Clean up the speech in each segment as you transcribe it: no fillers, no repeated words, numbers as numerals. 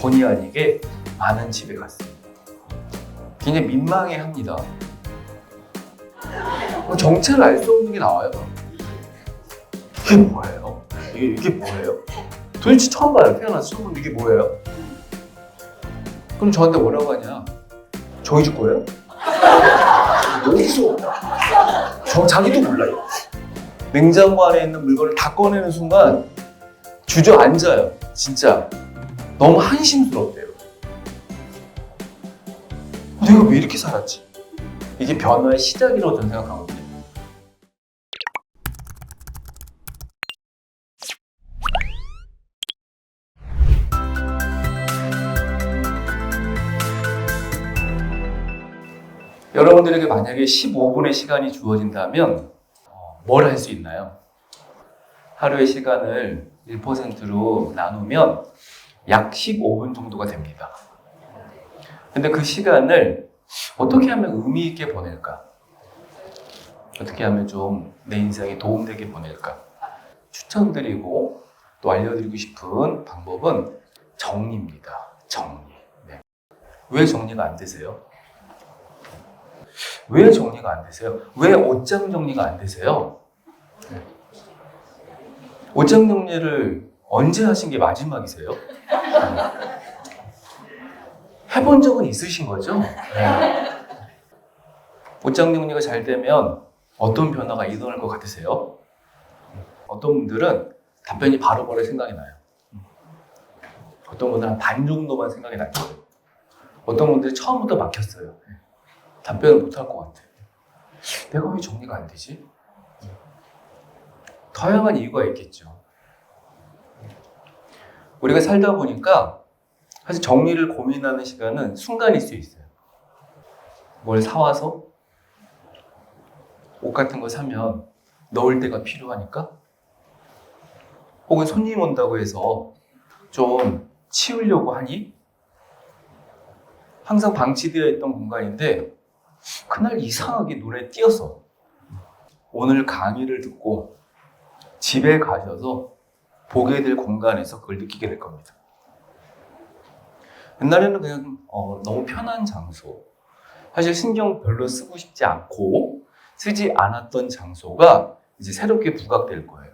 본의 아니게 많은 집에 갔습니다. 굉장히 민망해합니다. 정체를 알 수 없는 게 나와요. 이게 뭐예요? 이게 뭐예요? 도대체 처음 봐요. 태어나서 처음 보는데 이게 뭐예요? 그럼 저한테 뭐라고 하냐? 저희 집 거예요? 어디서? 자기도 몰라요. 냉장고 안에 있는 물건을 다 꺼내는 순간 주저앉아요. 진짜 너무 한심스럽대요. 내가 왜 이렇게 살았지? 이게 변화의 시작이라고 저는 생각하거든요. 여러분들에게 만약에 15분의 시간이 주어진다면 뭘 할 수 있나요? 하루의 시간을 1%로 나누면 약 15분 정도가 됩니다. 근데 그 시간을 어떻게 하면 의미 있게 보낼까? 어떻게 하면 좀 내 인생에 도움되게 보낼까? 추천드리고 또 알려드리고 싶은 방법은 정리입니다. 정리. 네. 왜 정리가 안 되세요? 왜 정리가 안 되세요? 왜 옷장 정리가 안 되세요? 네. 옷장 정리를 언제 하신 게 마지막이세요? 해본 적은 있으신 거죠? 네. 옷장 정리가 잘 되면 어떤 변화가 일어날 것 같으세요? 어떤 분들은 답변이 바로바로 생각이 나요. 어떤 분들은 한 반 정도만 생각이 날 거예요. 어떤 분들은 처음부터 막혔어요. 답변을 못 할 것 같아요. 내가 왜 정리가 안 되지? 다양한 이유가 있겠죠. 우리가 살다 보니까 사실 정리를 고민하는 시간은 순간일 수 있어요. 뭘 사와서 옷 같은 거 사면 넣을 데가 필요하니까, 혹은 손님 온다고 해서 좀 치우려고 하니, 항상 방치되어 있던 공간인데 그날 이상하게 눈에 띄어서 오늘 강의를 듣고 집에 가셔서 보게 될 공간에서 그걸 느끼게 될 겁니다. 옛날에는 그냥 너무 편한 장소, 사실 신경 별로 쓰고 싶지 않고 쓰지 않았던 장소가 이제 새롭게 부각될 거예요.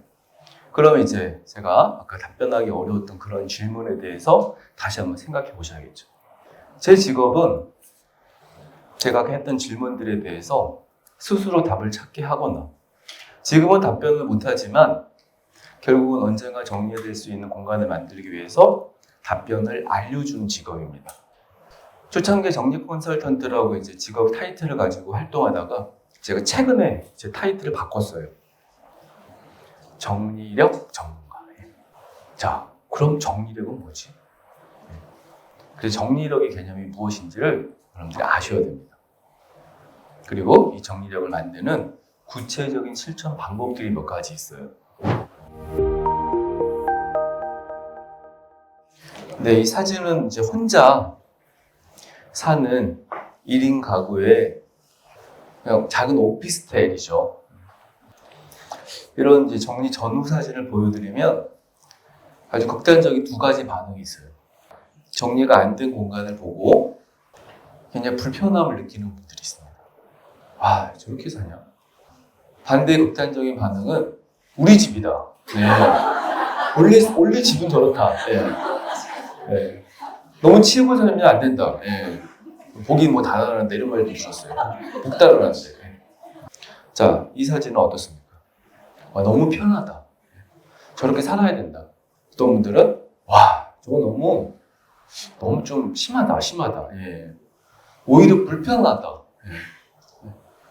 그러면 이제 제가 아까 답변하기 어려웠던 그런 질문에 대해서 다시 한번 생각해 보셔야겠죠. 제 직업은 제가 했던 질문들에 대해서 스스로 답을 찾게 하거나, 지금은 답변을 못하지만 결국은 언젠가 정리될 수 있는 공간을 만들기 위해서 답변을 알려주는 직업입니다. 초창기 정리 컨설턴트라고 이제 직업 타이틀을 가지고 활동하다가 제가 최근에 제 타이틀을 바꿨어요. 정리력 전문가. 자, 그럼 정리력은 뭐지? 그래서 정리력의 개념이 무엇인지를 여러분들이 아셔야 됩니다. 그리고 이 정리력을 만드는 구체적인 실천 방법들이 몇 가지 있어요. 네, 이 사진은 이제 혼자 사는 1인 가구의 그냥 작은 오피스텔이죠. 이런 이제 정리 전후 사진을 보여드리면 아주 극단적인 두 가지 반응이 있어요. 정리가 안 된 공간을 보고 굉장히 불편함을 느끼는 분들이 있습니다. 아, 저렇게 사냐? 반대의 극단적인 반응은 우리 집이다. 네. 원래 집은 저렇다. 네. 네. 너무 치우고 살면 안 된다. 네. 보긴 뭐 다르는데 이런 말도 있었어요. 북다르는데. 자, 이 사진은 어떻습니까? 와, 너무 편하다. 저렇게 살아야 된다. 어떤 분들은 와, 저거 너무 좀 심하다. 예. 오히려 불편하다. 예.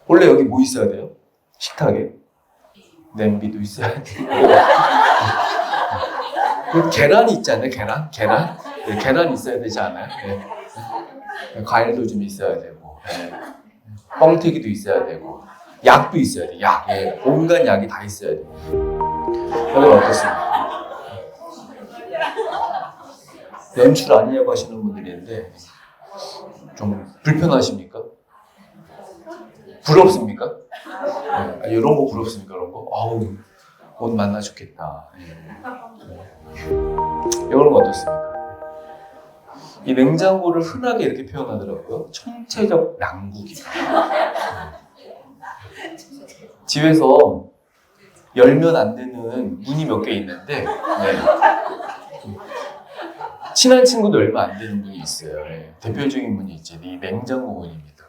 원래 여기 뭐 있어야 돼요? 식탁에 냄비도 있어야 되고 그 계란이 있잖아요. 계란. 네, 계란 있어야 되지 않아요? 네. 과일도 좀 있어야 되고, 네. 뻥튀기도 있어야 되고, 약도 있어야 돼. 약, 예. 온갖 약이 다 있어야 돼. 여러분 어떻습니까? 연출 아니냐고 하시는 분들이 있는데 좀 불편하십니까? 부럽습니까? 네. 이런 거 부럽습니까? 이런 거? 아우, 옷 만나 좋겠다. 네. 이런 거 어떻습니까? 이 냉장고를 흔하게 이렇게 표현하더라고요. 총체적 난국이다. 집에서 열면 안 되는 문이 몇 개 있는데 친한 친구도 열면 안 되는 문이 있어요. 대표적인 문이 있지. 이 냉장고 문입니다.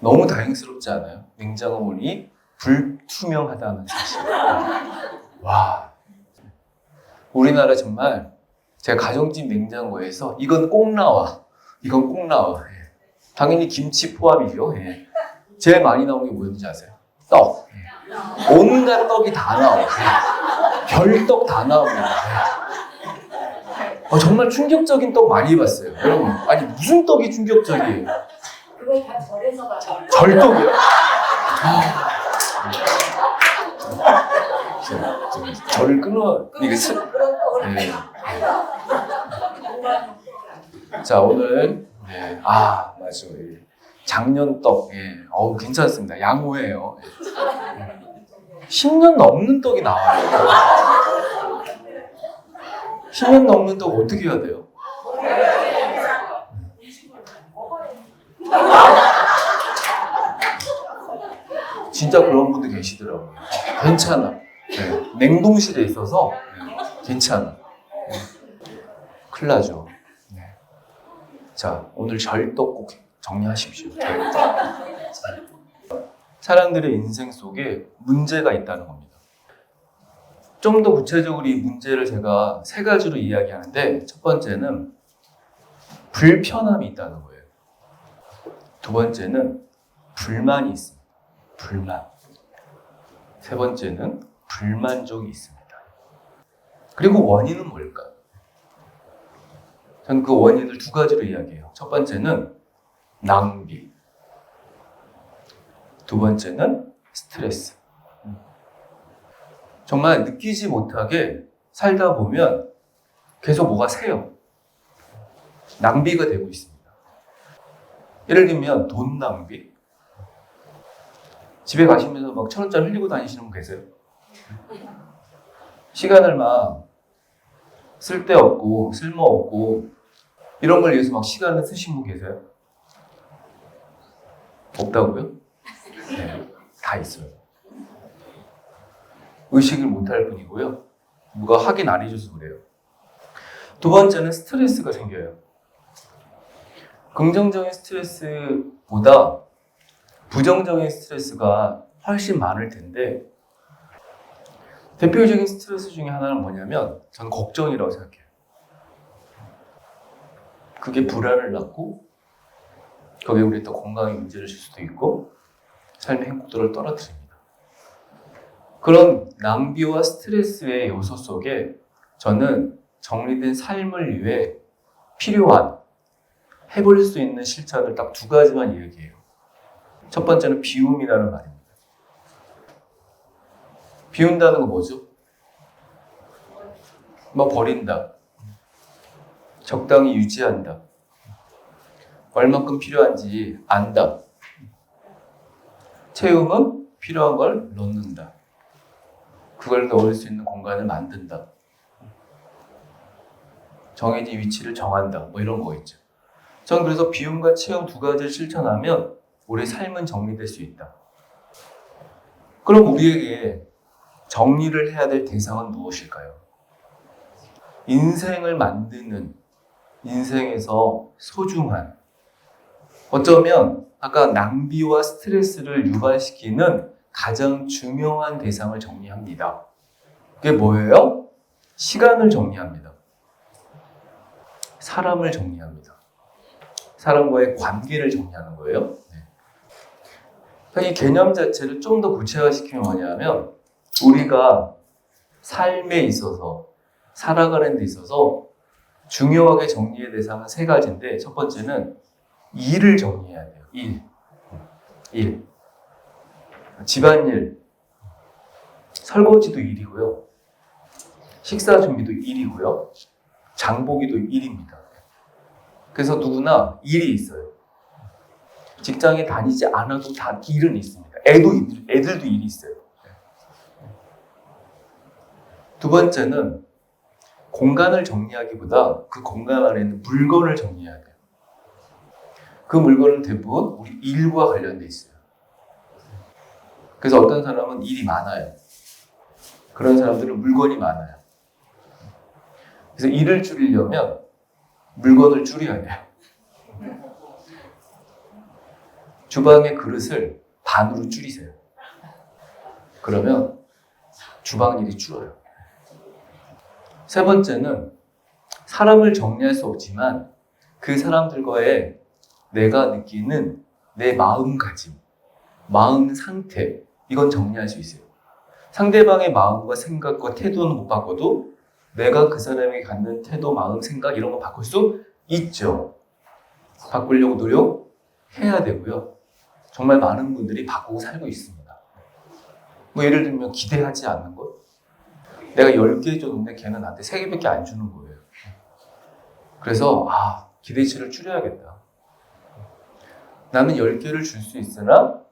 너무 다행스럽지 않아요? 냉장고 문이 불투명하다는 사실. 와, 우리나라 정말 제가 가정집 냉장고에서 이건 꼭 나와. 이건 꼭 나와. 당연히 김치 포함이죠. 제일 많이 나오는 게 뭐였는지 아세요? 떡. 온갖 떡이 다 나와요. 별떡 다 나옵니다. 정말 충격적인 떡 많이 봤어요. 여러분, 아니 무슨 떡이 충격적이에요? 그걸 다 절에서 가. 절떡이요? 절을 끊어. 이게 그런 떡을 네. 자, 오늘 맞아요. 작년떡. 괜찮습니다. 양호해요. 10년 넘는 떡이 나와요. 10년 넘는 떡 어떻게 해야 돼요? 진짜 그런 분들 계시더라고요. 괜찮아. 냉동실에 있어서 괜찮아. 큰일 나죠. 자, 오늘 절떡 꼭 정리하십시오. 절떡. 사람들의 인생 속에 문제가 있다는 겁니다. 좀 더 구체적으로 이 문제를 제가 3가지로 이야기하는데, 첫 번째는 불편함이 있다는 거예요. 두 번째는 불만이 있습니다. 불만. 세 번째는 불만족이 있습니다. 그리고 원인은 뭘까? 저는 그 원인을 2가지로 이야기해요. 첫 번째는 낭비. 두 번째는 스트레스. 정말 느끼지 못하게 살다 보면 계속 뭐가 새요. 낭비가 되고 있습니다. 예를 들면 돈 낭비. 집에 가시면서 막 1,000원짜리 흘리고 다니시는 분 계세요? 시간을 막 쓸데없고 쓸모없고 이런 걸 위해서 막 시간을 쓰신 분 계세요? 없다고요? 네, 다 있어요. 의식을 못할 뿐이고요. 누가 확인 안 해줘서 그래요. 두 번째는 스트레스가 생겨요. 긍정적인 스트레스보다 부정적인 스트레스가 훨씬 많을 텐데, 대표적인 스트레스 중에 하나는 뭐냐면 저는 걱정이라고 생각해요. 그게 불안을 낳고 거기에 우리 또 건강에 문제를 줄 수도 있고 삶의 행복도를 떨어뜨립니다. 그런 낭비와 스트레스의 요소 속에 저는 정리된 삶을 위해 필요한 해볼 수 있는 실천을 딱 2가지만 이야기해요. 첫 번째는 비움이라는 말입니다. 비운다는 건 뭐죠? 뭐 버린다. 적당히 유지한다. 얼만큼 필요한지 안다. 채움은 필요한 걸 넣는다. 그걸 넣을 수 있는 공간을 만든다. 정해진 위치를 정한다. 뭐 이런 거 있죠. 전 그래서 비움과 채움 2가지를 실천하면 우리 삶은 정리될 수 있다. 그럼 우리에게 정리를 해야 될 대상은 무엇일까요? 인생을 만드는, 인생에서 소중한, 어쩌면 아까 낭비와 스트레스를 유발시키는 가장 중요한 대상을 정리합니다. 그게 뭐예요? 시간을 정리합니다. 사람을 정리합니다. 사람과의 관계를 정리하는 거예요. 이 개념 자체를 좀 더 구체화시키면 뭐냐면, 우리가 삶에 있어서, 살아가는 데 있어서 중요하게 정리해야 될 대상은 3가지인데, 첫 번째는 일을 정리해야 돼요. 일. 집안일, 설거지도 일이고요. 식사 준비도 일이고요. 장보기도 일입니다. 그래서 누구나 일이 있어요. 직장에 다니지 않아도 다 일은 있습니다. 애들도 일이 있어요. 두 번째는 공간을 정리하기보다 그 공간 안에 있는 물건을 정리해야 돼요. 그 물건은 대부분 우리 일과 관련돼 있어요. 그래서 어떤 사람은 일이 많아요. 그런 사람들은 물건이 많아요. 그래서 일을 줄이려면 물건을 줄여야 돼요. 주방의 그릇을 반으로 줄이세요. 그러면 주방 일이 줄어요. 세 번째는 사람을 정리할 수 없지만 그 사람들과의 내가 느끼는 내 마음가짐, 마음 상태, 이건 정리할 수 있어요. 상대방의 마음과 생각과 태도는 못 바꿔도 내가 그 사람에게 갖는 태도, 마음, 생각 이런 거 바꿀 수 있죠. 바꾸려고 노력해야 되고요. 정말 많은 분들이 바꾸고 살고 있습니다. 뭐 예를 들면 기대하지 않는 것. 내가 10개 줬는데 걔는 나한테 3개밖에 안 주는 거예요. 그래서 기대치를 줄여야겠다. 나는 10개를 줄 수 있으나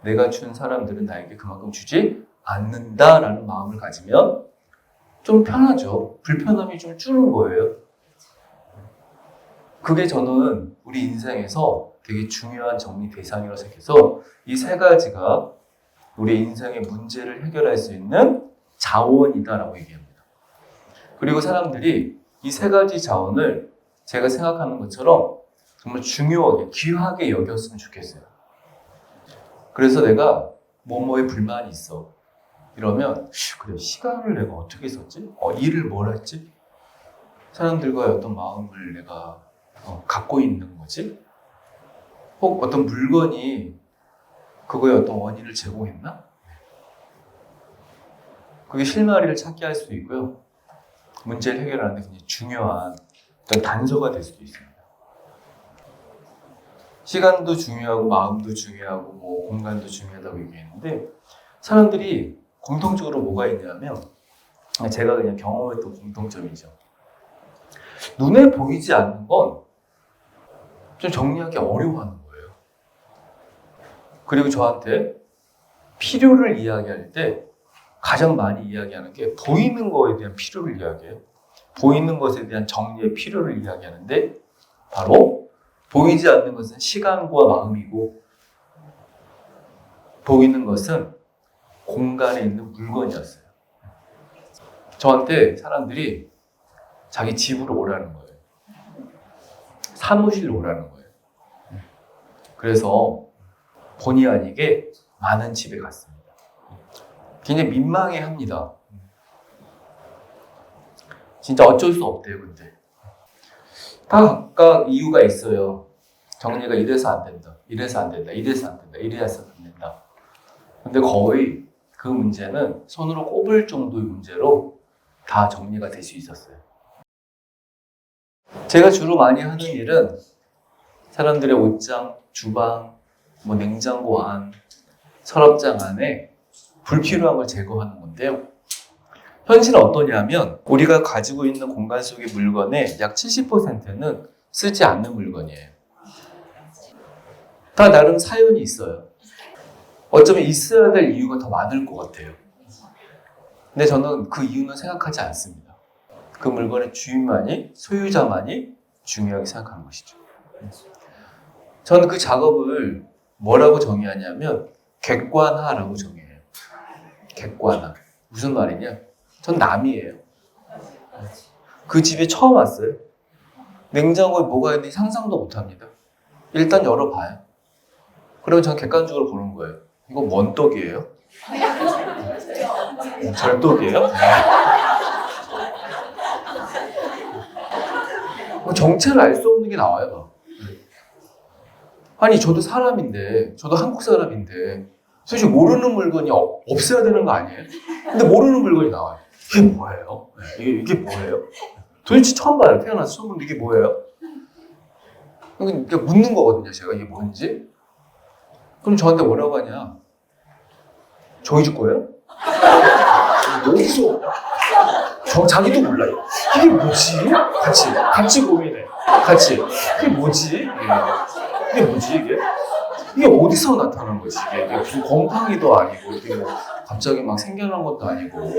내가 준 사람들은 나에게 그만큼 주지 않는다라는 마음을 가지면 좀 편하죠. 불편함이 좀 줄는 거예요. 그게 저는 우리 인생에서 되게 중요한 정리 대상이라고 생각해서 이 3가지가 우리 인생의 문제를 해결할 수 있는 자원이다라고 얘기합니다. 그리고 사람들이 이 3가지 자원을 제가 생각하는 것처럼 정말 중요하게, 귀하게 여겼으면 좋겠어요. 그래서 내가 뭐뭐에 불만이 있어. 이러면 그래, 시간을 내가 어떻게 썼지? 일을 뭘 했지? 사람들과의 어떤 마음을 내가 갖고 있는 거지? 혹 어떤 물건이 그거에 어떤 원인을 제공했나? 그게 실마리를 찾게 할 수도 있고요. 문제를 해결하는 데 굉장히 중요한 어떤 단서가 될 수도 있습니다. 시간도 중요하고 마음도 중요하고 뭐 공간도 중요하다고 얘기했는데 사람들이 공통적으로 뭐가 있냐면 제가 그냥 경험했던 공통점이죠. 눈에 보이지 않는 건 좀 정리하기 어려워하는 거예요. 그리고 저한테 필요를 이야기할 때 가장 많이 이야기하는 게 보이는 거에 대한 필요를 이야기해요. 보이는 것에 대한 정리의 필요를 이야기하는데 바로 보이지 않는 것은 시간과 마음이고 보이는 것은 공간에 있는 물건이었어요. 저한테 사람들이 자기 집으로 오라는 거예요. 사무실로 오라는 거예요. 그래서 본의 아니게 많은 집에 갔습니다. 굉장히 민망해합니다. 진짜 어쩔 수 없대요, 근데. 다 각각 이유가 있어요. 정리가 이래서 안 된다, 이래서 안 된다, 이래서 안 된다, 이래서 안 된다. 근데 거의 그 문제는 손으로 꼽을 정도의 문제로 다 정리가 될 수 있었어요. 제가 주로 많이 하는 일은 사람들의 옷장, 주방, 뭐 냉장고 안, 서랍장 안에 불필요한 걸 제거하는 건데요. 현실은 어떠냐면 우리가 가지고 있는 공간 속의 물건의 약 70%는 쓰지 않는 물건이에요. 다 나름 사연이 있어요. 어쩌면 있어야 될 이유가 더 많을 것 같아요. 근데 저는 그 이유는 생각하지 않습니다. 그 물건의 주인만이, 소유자만이 중요하게 생각하는 것이죠. 저는 그 작업을 뭐라고 정의하냐면 객관화라고 정의해요. 객관화. 무슨 말이냐? 전 남이에요. 그 집에 처음 왔어요. 냉장고에 뭐가 있는지 상상도 못합니다. 일단 열어봐요. 그러면 전 객관적으로 보는 거예요. 이거 뭔 떡이에요? 절떡이에요? 정체를 알 수 없는 게 나와요. 아니 저도 사람인데, 저도 한국 사람인데 사실 모르는 물건이 없어야 되는 거 아니에요? 근데 모르는 물건이 나와요. 이게 뭐예요? 이게 뭐예요? 도대체 처음 봐요. 태어나서 처음 보는데 이게 뭐예요? 그러니까 묻는 거거든요. 제가 이게 뭔지. 그럼 저한테 뭐라고 하냐? 저희 집 거예요? 어디서? 자기도 몰라요. 이게 뭐지? 같이 고민해. 같이. 이게 뭐지? 이게 뭐지, 이게? 이게 어디서 나타난 거지, 이게 무슨 곰팡이도 아니고, 이게 뭐 갑자기 막 생겨난 것도 아니고.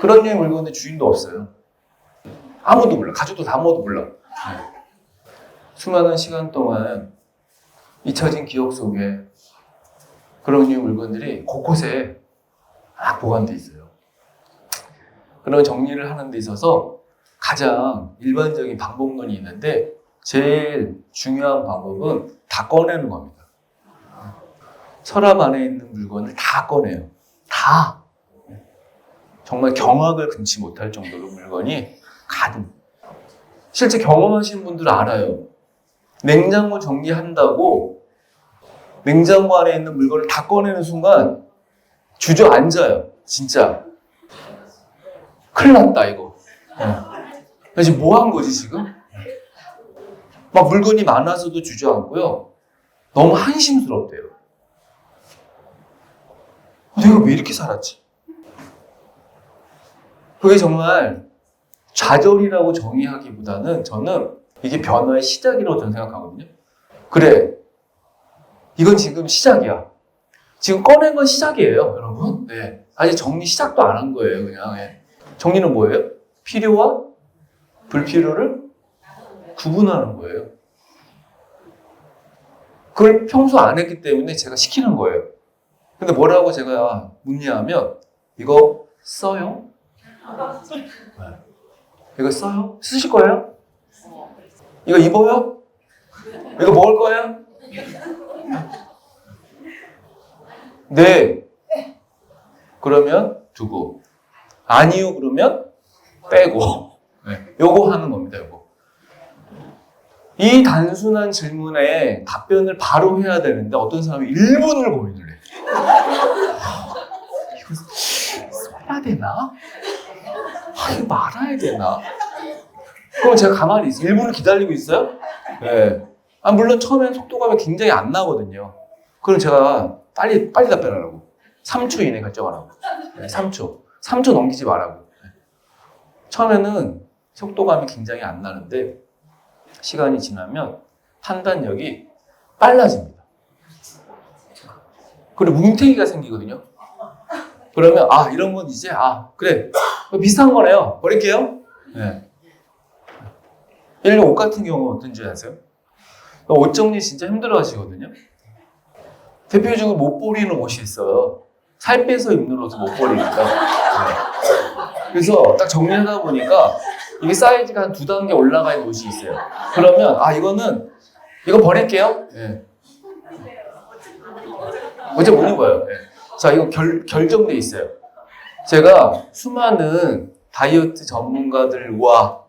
그런 류의 물건의 주인도 없어요. 아무도 몰라. 가족도 다 아무도 몰라. 수많은 시간 동안 잊혀진 기억 속에 그런 류의 물건들이 곳곳에 막 보관돼 있어요. 그런 정리를 하는 데 있어서 가장 일반적인 방법론이 있는데 제일 중요한 방법은 다 꺼내는 겁니다. 서랍 안에 있는 물건을 다 꺼내요. 다. 정말 경악을 금치 못할 정도로 물건이 가득. 실제 경험하신 분들은 알아요. 냉장고 정리한다고 냉장고 안에 있는 물건을 다 꺼내는 순간 주저앉아요. 진짜. 큰일 났다 이거. 나 지금 뭐 한 거지 지금? 막 물건이 많아서도 주저앉고요. 너무 한심스럽대요. 내가 왜 이렇게 살았지? 그게 정말 좌절이라고 정의하기보다는 저는 이게 변화의 시작이라고 저는 생각하거든요. 그래, 이건 지금 시작이야. 지금 꺼낸 건 시작이에요, 여러분. 네, 아직 정리 시작도 안 한 거예요, 그냥. 네. 정리는 뭐예요? 필요와 불필요를 구분하는 거예요. 그걸 평소 안 했기 때문에 제가 시키는 거예요. 근데 뭐라고 제가 묻냐면 이거 써요? 네. 이거 써요? 쓰실 거예요? 이거 입어요? 이거 먹을 거예요? 네. 그러면 두고. 아니요. 그러면 빼고. 네. 요거 하는 겁니다. 요거. 이 단순한 질문에 답변을 바로 해야 되는데 어떤 사람이 1분을 고민을 해. 이거 써야 되나? 이거 말아야 되나? 그럼 제가 가만히 있어요. 1분을 기다리고 있어요? 네. 물론 처음엔 속도감이 굉장히 안 나거든요. 그럼 제가 빨리 답변하라고. 3초 이내 결정하라고. 네, 3초. 3초 넘기지 말라고. 네. 처음에는 속도감이 굉장히 안 나는데 시간이 지나면 판단력이 빨라집니다. 그리고 뭉태기가 생기거든요. 그러면 이런 건 이제 그래 비슷한 거네요. 버릴게요. 네. 예를 들어 옷 같은 경우는 어떤지 아세요? 옷 정리 진짜 힘들어 하시거든요. 대표적으로 못 버리는 옷이 있어요. 살 빼서 입는 옷을 못 버리니까. 네. 그래서 딱 정리하다 보니까 이게 사이즈가 한 2단계 올라가 있는 옷이 있어요. 그러면 이거 버릴게요. 네. 어제 못 입어요. 네. 자, 이거 결정돼 있어요. 제가 수많은 다이어트 전문가들과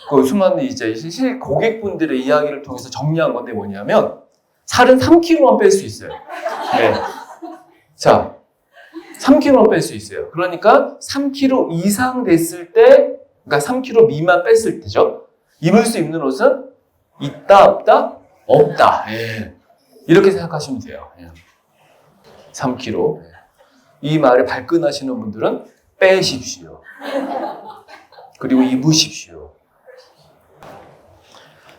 그 수많은 이제 실 고객분들의 이야기를 통해서 정리한 건데 뭐냐면 살은 3kg만 뺄 수 있어요. 네. 자, 3kg만 뺄 수 있어요. 그러니까 3kg 이상 됐을 때, 그러니까 3kg 미만 뺐을 때죠. 입을 수 있는 옷은 있다, 없다, 없다. 예. 이렇게 생각하시면 돼요. 예. 3kg. 이 말에 발끈하시는 분들은 빼십시오. 그리고 입으십시오.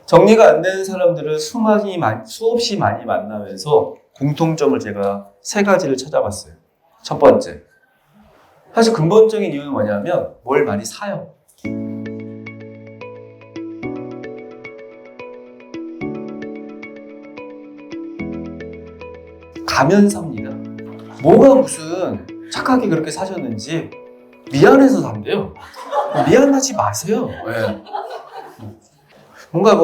정리가 안 되는 사람들을 수없이 많이 만나면서 공통점을 제가 3가지를 찾아봤어요. 첫 번째. 사실 근본적인 이유는 뭐냐면 뭘 많이 사요. 가면 삽니다. 뭐가 무슨 착하게 그렇게 사셨는지 미안해서 산대요. 미안하지 마세요. 네. 뭔가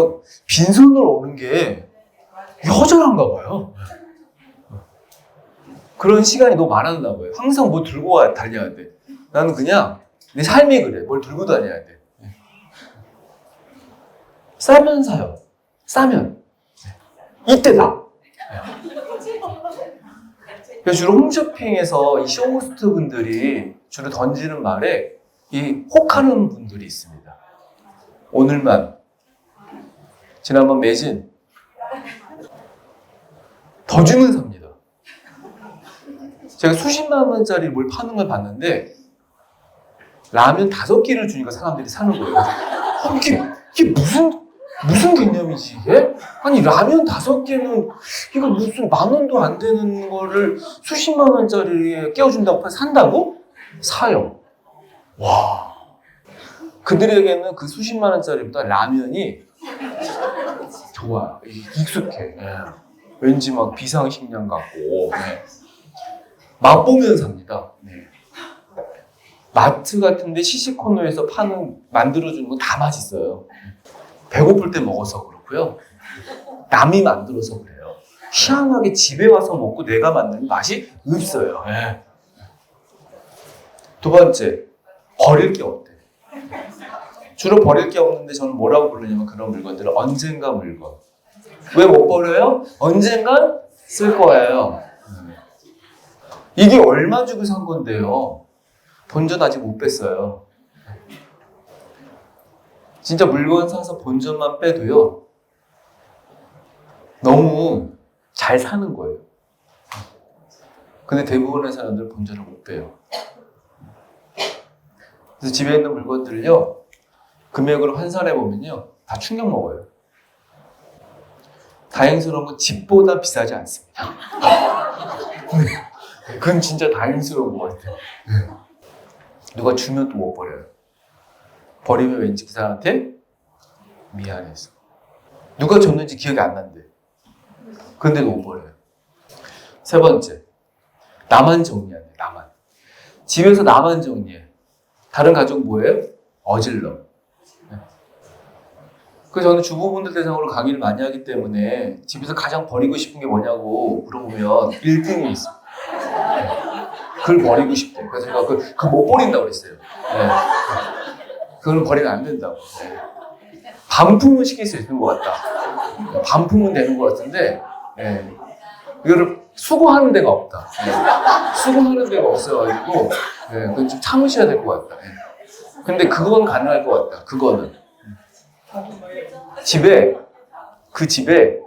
빈손으로 오는 게 여전한가 봐요. 그런 시간이 너무 많았나 봐요. 항상 뭐 들고 다녀야 돼. 나는 그냥 내 삶이 그래. 뭘 들고 다녀야 돼. 싸면 사요. 싸면. 이때다. 그래서 주로 홈쇼핑에서 이 쇼호스트 분들이 주로 던지는 말에 이 혹하는 분들이 있습니다. 오늘만. 지난번 매진. 더 주면 삽니다. 제가 수십만 원짜리 뭘 파는 걸 봤는데 라면 5끼를 주니까 사람들이 사는 거예요. 이게 무슨 개념이지 이게? 아니 라면 5개는 이거 무슨 10,000원도 안 되는 거를 수십만 원짜리에 깨워준다고 산다고? 사요. 와. 그들에게는 그 수십만 원짜리보다 라면이 좋아요. 익숙해. 예. 왠지 막 비상식량 같고. 네. 맛보면 삽니다. 네. 마트 같은데 시식코너에서 만들어주는 건 다 맛있어요. 배고플 때 먹어서 그렇고요. 남이 만들어서 그래요. 희한하게 집에 와서 먹고 내가 만드는 맛이 없어요. 네. 두 번째, 버릴 게 없대. 주로 버릴 게 없는데 저는 뭐라고 부르냐면 그런 물건들을 언젠가 물건. 왜 못 버려요? 언젠간 쓸 거예요. 이게 얼마 주고 산 건데요. 본전 아직 못 뺐어요. 진짜 물건 사서 본전만 빼도요. 너무 잘 사는 거예요. 근데 대부분의 사람들은 본전을 못 빼요. 그래서 집에 있는 물건들을요. 금액으로 환산해 보면요. 다 충격 먹어요. 다행스러운 건 집보다 비싸지 않습니다. 그건 진짜 다행스러운 것 같아요. 누가 주면 또 못 버려요. 버리면 왠지 그 사람한테 미안해서. 누가 줬는지 기억이 안 난대. 근데도 못 버려요. 세 번째, 나만 정리하네. 나만. 집에서 나만 정리해. 다른 가족 뭐예요? 어질러. 그래서 저는 주부분들 대상으로 강의를 많이 하기 때문에 집에서 가장 버리고 싶은 게 뭐냐고 물어보면 1등이 있어요. 그걸 버리고 싶대. 그래서 제가 그거 못 버린다고 그랬어요. 네. 그걸 버리면 안 된다고. 네. 반품은 시킬 수 있는 것 같다. 반품은 되는 것 같은데, 네. 이거를 수거하는 데가 없다. 네. 수거하는 데가 없어가지고, 네. 그건 좀 참으셔야 될 것 같다. 네. 근데 그건 가능할 것 같다. 그거는. 그 집에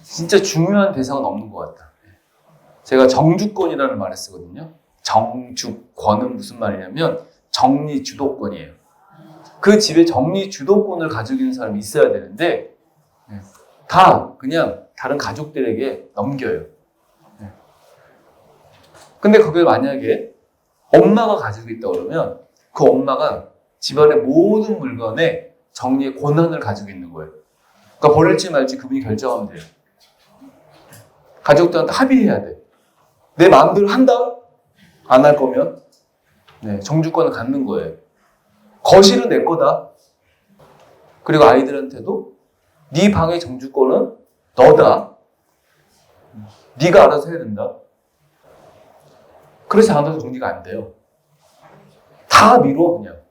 진짜 중요한 대상은 없는 것 같다. 제가 정주권이라는 말을 쓰거든요. 정주권은 무슨 말이냐면 정리 주도권이에요. 그 집에 정리 주도권을 가지고 있는 사람이 있어야 되는데 다 그냥 다른 가족들에게 넘겨요. 근데 그게 만약에 엄마가 가지고 있다 그러면 그 엄마가 집안의 모든 물건에 정리의 권한을 가지고 있는 거예요. 그러니까 버릴지 말지 그분이 결정하면 돼요. 가족들한테 합의해야 돼. 내 마음대로 한다? 안 할 거면 네, 정주권을 갖는 거예요. 거실은 내 거다. 그리고 아이들한테도 네 방의 정주권은 너다. 네가 알아서 해야 된다. 그래서 아무도 정리가 안 돼요. 다 미뤄 그냥.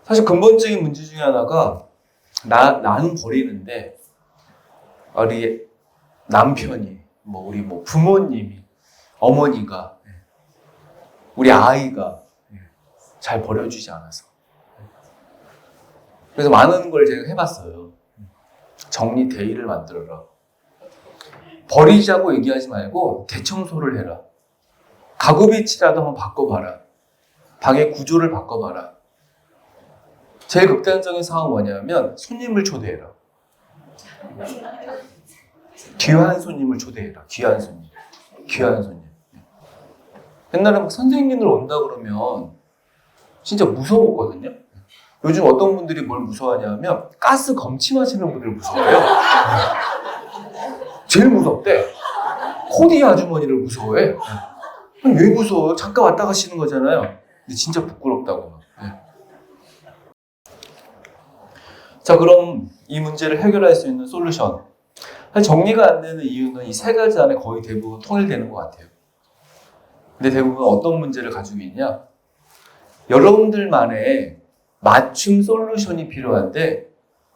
사실 근본적인 문제 중에 하나가 나는 버리는데 우리 남편이 우리 부모님이 어머니가 우리 아이가 잘 버려주지 않아서 그래서 많은 걸 제가 해봤어요. 정리 데이를 만들어라. 버리자고 얘기하지 말고 대청소를 해라. 가구 배치라도 한번 바꿔봐라. 방의 구조를 바꿔봐라. 제일 극단적인 상황은 뭐냐면 손님을 초대해라. 귀한 손님을 초대해라. 귀한 손님. 귀한 손님. 옛날에 막 선생님들 온다 그러면 진짜 무서웠거든요. 요즘 어떤 분들이 뭘 무서워하냐면 가스 검침하시는 분들을 무서워해요. 제일 무섭대. 코디 아주머니를 무서워해. 왜 무서워요? 잠깐 왔다 가시는 거잖아요. 근데 진짜 부끄럽다고. 자, 그럼 이 문제를 해결할 수 있는 솔루션. 사실 정리가 안 되는 이유는 이 세 가지 안에 거의 대부분 통일되는 것 같아요. 근데 대부분 어떤 문제를 가지고 있냐? 여러분들만의 맞춤 솔루션이 필요한데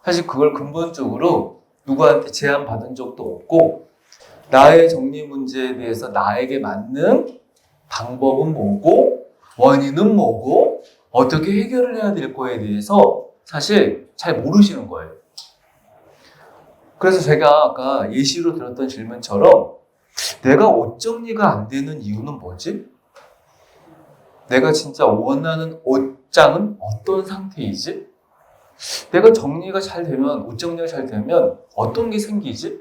사실 그걸 근본적으로 누구한테 제안받은 적도 없고 나의 정리 문제에 대해서 나에게 맞는 방법은 뭐고 원인은 뭐고 어떻게 해결을 해야 될 거에 대해서 사실 잘 모르시는 거예요. 그래서 제가 아까 예시로 들었던 질문처럼 내가 옷 정리가 안 되는 이유는 뭐지? 내가 진짜 원하는 옷장은 어떤 상태이지? 내가 정리가 잘 되면, 옷 정리가 잘 되면 어떤 게 생기지?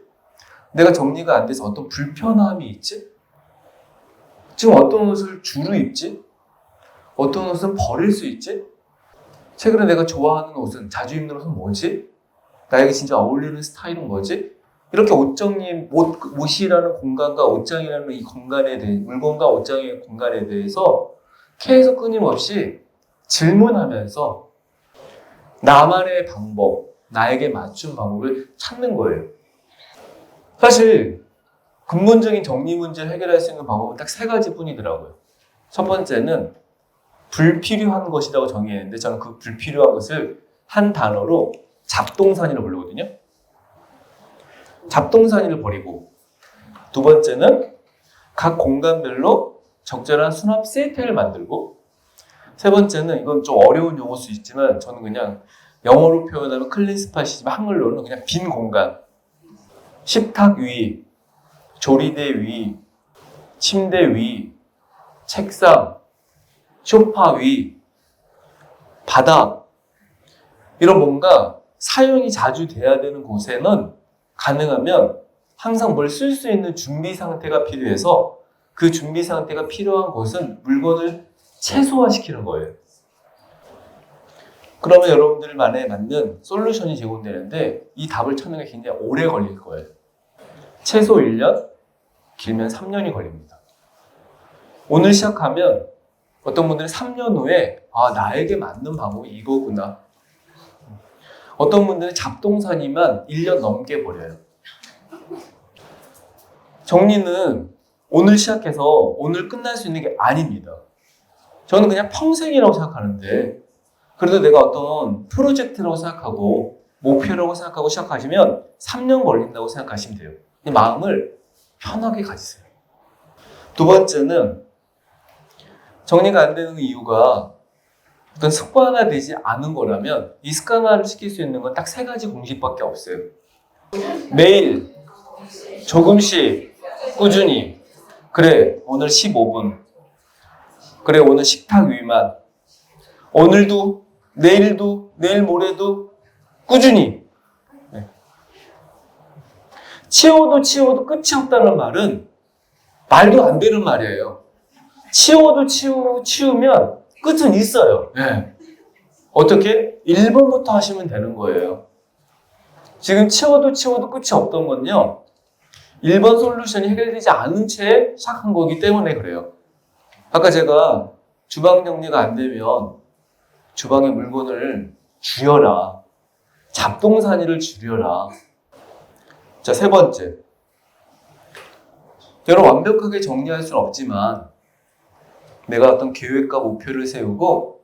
내가 정리가 안 돼서 어떤 불편함이 있지? 지금 어떤 옷을 주로 입지? 어떤 옷은 버릴 수 있지? 최근에 내가 좋아하는 옷은, 자주 입는 옷은 뭐지? 나에게 진짜 어울리는 스타일은 뭐지? 이렇게 옷이라는 공간과 옷장이라는 이 공간에 대해, 물건과 옷장의 공간에 대해서 계속 끊임없이 질문하면서 나만의 방법, 나에게 맞춘 방법을 찾는 거예요. 사실 근본적인 정리 문제를 해결할 수 있는 방법은 딱 세 가지 뿐이더라고요. 첫 번째는 불필요한 것이라고 정의했는데 저는 그 불필요한 것을 한 단어로 잡동사니를 부르거든요. 잡동사니를 버리고, 두 번째는 각 공간별로 적절한 수납 시스템을 만들고, 세 번째는 이건 좀 어려운 용어일 수 있지만 저는 그냥 영어로 표현하면 클린 스팟이지만 한글로는 그냥 빈 공간. 식탁 위, 조리대 위, 침대 위, 책상, 소파 위, 바닥, 이런 뭔가 사용이 자주 돼야 되는 곳에는 가능하면 항상 뭘 쓸 수 있는 준비 상태가 필요해서 그 준비 상태가 필요한 곳은 물건을 최소화시키는 거예요. 그러면 여러분들만에 맞는 솔루션이 제공되는데 이 답을 찾는 게 굉장히 오래 걸릴 거예요. 최소 1년, 길면 3년이 걸립니다. 오늘 시작하면 어떤 분들은 3년 후에 나에게 맞는 방법이 이거구나. 어떤 분들은 잡동사니만 1년 넘게 버려요. 정리는 오늘 시작해서 오늘 끝날 수 있는 게 아닙니다. 저는 그냥 평생이라고 생각하는데 그래도 내가 어떤 프로젝트라고 생각하고 목표라고 생각하고 시작하시면 3년 걸린다고 생각하시면 돼요. 이 마음을 편하게 가지세요. 두 번째는 정리가 안 되는 이유가 어떤 습관화되지 않은 거라면 이 습관화를 시킬 수 있는 건 딱 세 가지 공식밖에 없어요. 매일 조금씩 꾸준히. 그래, 오늘 15분. 그래, 오늘 식탁 위만. 오늘도, 내일도, 내일 모레도 꾸준히. 네. 치워도 끝이 없다는 말은 말도 안 되는 말이에요. 치우면 끝은 있어요. 네. 어떻게? 1번부터 하시면 되는 거예요. 지금 치워도 끝이 없던 건요. 1번 솔루션이 해결되지 않은 채 시작한 거기 때문에 그래요. 아까 제가 주방 정리가 안 되면 주방에 물건을 줄여라. 잡동사니를 줄여라. 자, 세 번째. 여러분 완벽하게 정리할 수는 없지만 내가 어떤 계획과 목표를 세우고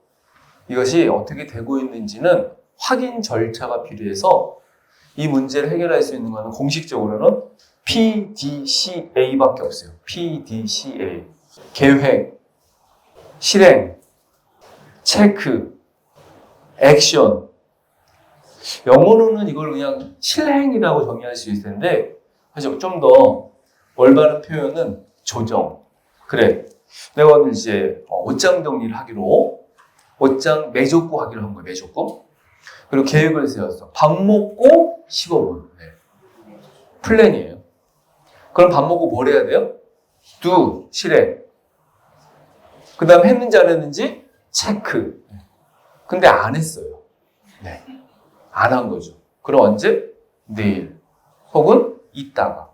이것이 어떻게 되고 있는지는 확인 절차가 필요해서 이 문제를 해결할 수 있는 것은 공식적으로는 PDCA밖에 없어요. PDCA. 계획, 실행, 체크, 액션. 영어로는 이걸 그냥 실행이라고 정의할 수 있을 텐데 사실 좀 더 올바른 표현은 조정. 그래, 내가 오늘 이제 옷장 정리를 하기로 옷장 매족구 하기로 한 거예요. 매족구. 그리고 계획을 세웠어. 밥 먹고 15분. 네. 플랜이에요. 그럼 밥 먹고 뭘 해야 돼요? do, 실행. 그 다음 했는지 안 했는지 체크. 근데 안 했어요. 네. 안 한 거죠. 그럼 언제? 내일. 혹은 이따가.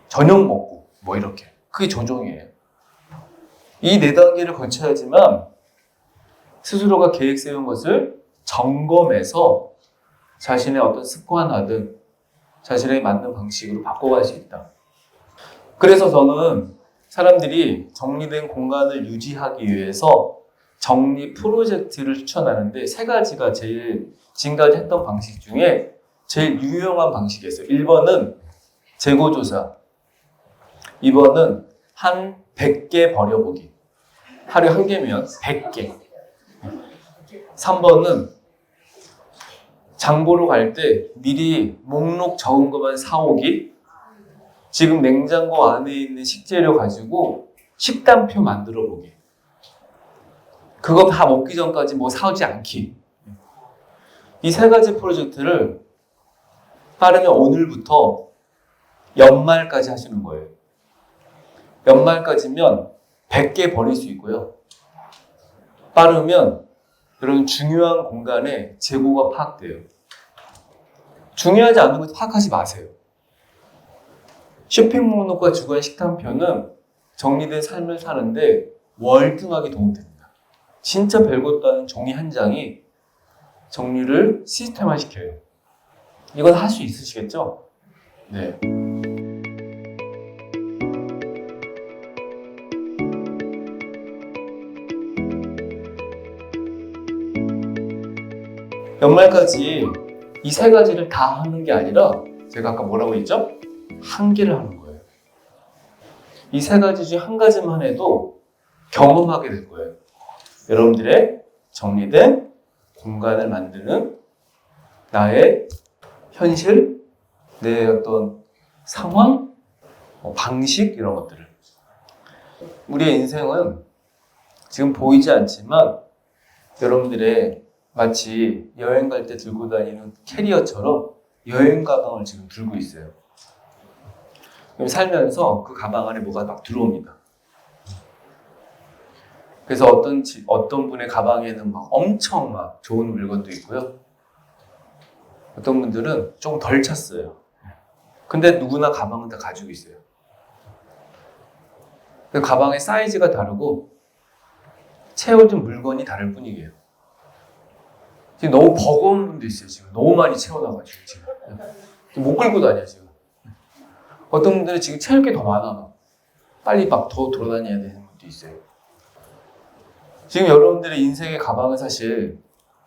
저녁 먹고. 뭐 이렇게. 그게 조정이에요. 이 4단계를 거쳐야지만 스스로가 계획 세운 것을 점검해서 자신의 어떤 습관화든 자신의 맞는 방식으로 바꿔갈 수 있다. 그래서 저는 사람들이 정리된 공간을 유지하기 위해서 정리 프로젝트를 추천하는데 3가지가 제일 지금까지 했던 방식 중에 제일 유용한 방식이었어요. 1번은 재고조사, 2번은 한 100개 버려보기. 하루에 1개면 100개. 3번은 장보러 갈 때 미리 목록 적은 것만 사오기. 지금 냉장고 안에 있는 식재료 가지고 식단표 만들어 보기. 그거 다 먹기 전까지 뭐 사오지 않기. 이 3가지 프로젝트를 빠르면 오늘부터 연말까지 하시는 거예요. 연말까지면 100개 버릴 수 있고요. 빠르면 이런 중요한 공간에 재고가 파악돼요. 중요하지 않은 거 파악하지 마세요. 쇼핑 목록과 주간 식단표는 정리된 삶을 사는데 월등하게 도움됩니다. 진짜 별것도 아닌 종이 한 장이 정리를 시스템화시켜요. 이건 할 수 있으시겠죠? 네. 연말까지 이 세 가지를 다 하는 게 아니라 제가 아까 뭐라고 했죠? 한 개를 하는 거예요. 이 세 가지 중 한 가지만 해도 경험하게 될 거예요. 여러분들의 정리된 공간을 만드는 나의 현실, 내 어떤 상황, 방식 이런 것들을. 우리의 인생은 지금 보이지 않지만 여러분들의 마치 여행 갈 때 들고 다니는 캐리어처럼 여행 가방을 지금 들고 있어요. 그럼 살면서 그 가방 안에 뭐가 막 들어옵니다. 그래서 어떤 분의 가방에는 막 엄청 막 좋은 물건도 있고요. 어떤 분들은 좀 덜 찼어요. 근데 누구나 가방은 다 가지고 있어요. 그 가방의 사이즈가 다르고 채워진 물건이 다를 뿐이에요. 지금 너무 버거운 분도 있어요. 지금 너무 많이 채워놔가지고 지금 못 끌고 다녀 지금. 어떤 분들은 지금 채울 게 더 많아. 빨리 막 더 돌아다녀야 되는 분도 있어요. 지금 여러분들의 인생의 가방은 사실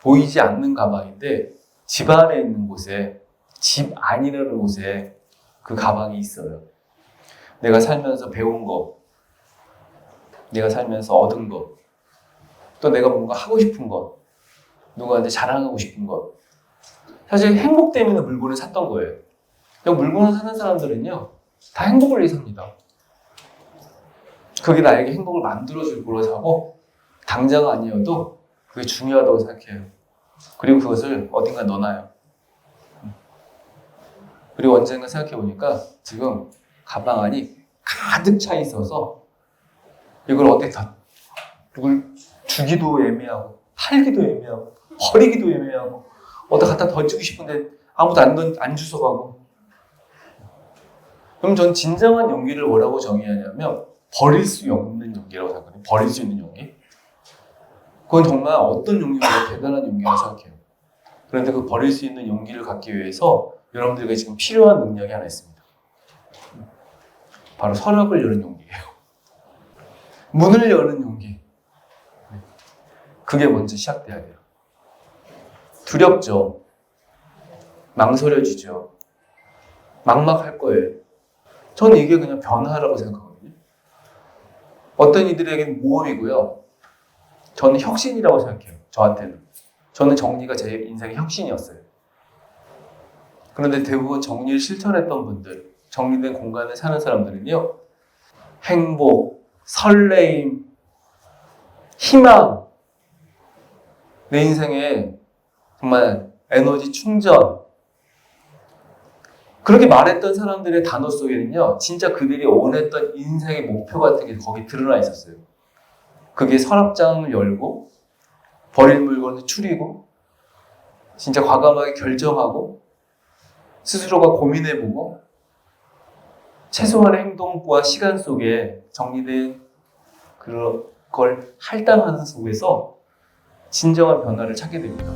보이지 않는 가방인데 집 안에 있는 곳에, 집 안이라는 곳에 그 가방이 있어요. 내가 살면서 배운 거, 내가 살면서 얻은 거, 또 내가 뭔가 하고 싶은 것, 누구한테 자랑하고 싶은 것. 사실 행복 때문에 물건을 샀던 거예요. 그냥 물건을 사는 사람들은요, 다 행복을 위해 삽니다. 그게 나에게 행복을 만들어줄 거로 사고, 당장 아니어도 그게 중요하다고 생각해요. 그리고 그것을 어딘가 넣어놔요. 그리고 언젠가 생각해보니까 지금 가방 안이 가득 차 있어서 이걸 어디다 누굴 주기도 애매하고 팔기도 애매하고 버리기도 애매하고 어디다 갖다 던지고 싶은데 아무도 안 주워가고. 그럼 전 진정한 용기를 뭐라고 정의하냐면 버릴 수 없는 용기라고 생각하거든요. 버릴 수 있는 용기. 그건 정말 어떤 용기보다 대단한 용기라고 생각해요. 그런데 그 버릴 수 있는 용기를 갖기 위해서 여러분들에게 지금 필요한 능력이 하나 있습니다. 바로 서랍을 여는 용기예요. 문을 여는 용기. 그게 먼저 시작돼야 돼요. 두렵죠. 망설여지죠. 막막할 거예요. 저는 이게 그냥 변화라고 생각하거든요. 어떤 이들에게는 모험이고요. 저는 혁신이라고 생각해요. 저한테는. 저는 정리가 제 인생의 혁신이었어요. 그런데 대부분 정리를 실천했던 분들, 정리된 공간을 사는 사람들은요, 행복, 설레임, 희망, 내 인생에 정말 에너지 충전, 그렇게 말했던 사람들의 단어 속에는요, 진짜 그들이 원했던 인생의 목표 같은 게 거기 드러나 있었어요. 그게 서랍장을 열고, 버릴 물건을 추리고, 진짜 과감하게 결정하고, 스스로가 고민해보고, 최소한의 행동과 시간 속에 정리된 그걸 할당하는 속에서 진정한 변화를 찾게 됩니다.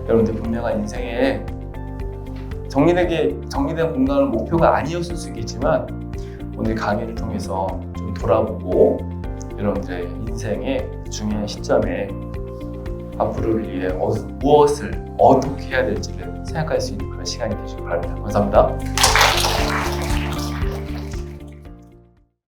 여러분들 분명한 인생에 정리된 공간은 목표가 아니었을 수 있겠지만 오늘 강의를 통해서 좀 돌아보고 여러분들의 인생의 중요한 시점에 앞으로를 위해 무엇을 어떻게 해야 될지를 생각할 수 있는 그런 시간이 되시길 바랍니다. 감사합니다.